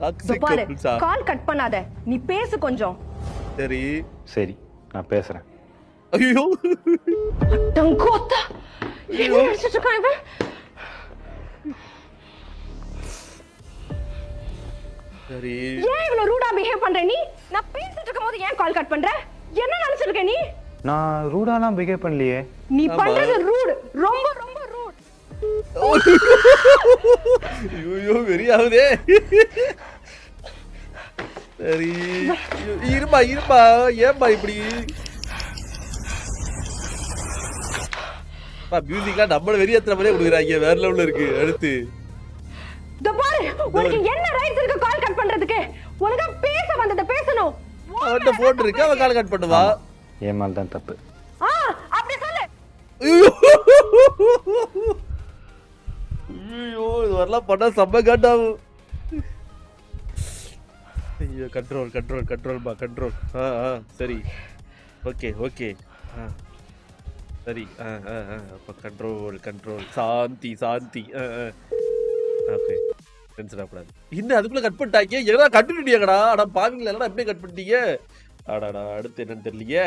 Toxic பாரு, கப்புள்ஸா? Call cut பண்ணாத, நீ பேசு கொஞ்சம். சரி. சரி நான் பேசுறேன். ஐயோ டங்கோத்தா, என்ன நினைச்சிட்டு இருக்கான் இவன்? சரி. ஏன் இவ்வளவு ரூடா பிஹேவ் பண்ற நீ? நான் பேசிட்டு இருக்கும்போது ஏன் கால் கட் பண்ற? என்ன நினைச்சிட்டு இருக்க நீ? நான் ரூடாலாம் பிஹேவ் பண்ணலையே. நீ ஆமா. பண்றது ரூட், ரொம்ப ரொம்ப ரூட். ஐயோ வெறியாகுதே. சரி இருமா இருமா, ஏன்பா இப்படி மியூசிக்லாம் நம்மள வெறியத்துற மாதிரியே கொடுக்குறாங்க. வேற லெவல்ல இருக்கு. அடுத்து இதோ பாரு, உனக்கு என்ன ரைட்ஸ் இருக்கு கால் கட் பண்றதுக்கு? ஒழுங்கா பேச வந்தத பேசணும். அவன்கிட்ட போன் இருக்கு, அவன் கால் கட் பண்ணுவா. என் மேல தான் தப்பு. ஆ, அப்படி சொல்லு. ஐயோ இது வரலாம் பண்ணா செம்ம காட்டாகும். ஐயோ கண்ட்ரோல் கண்ட்ரோல் கண்ட்ரோல்பா கண்ட்ரோல். சரி ஓகே ஓகே. சரி அப்போ கண்ட்ரோல் கண்ட்ரோல் சாந்தி சாந்தி. ஓகே டென்ஷன் ஆகக்கூடாது. இன்னும் அதுக்குள்ள கட் பண்ணிட்டாங்க. எங்கடா கண்டினியூடியாங்கடா? அடா பாவீங்களா, என்னடா எப்படியே கட் பண்ணிட்டீங்க? அடாடா அடுத்து என்னன்னு தெரியலையே.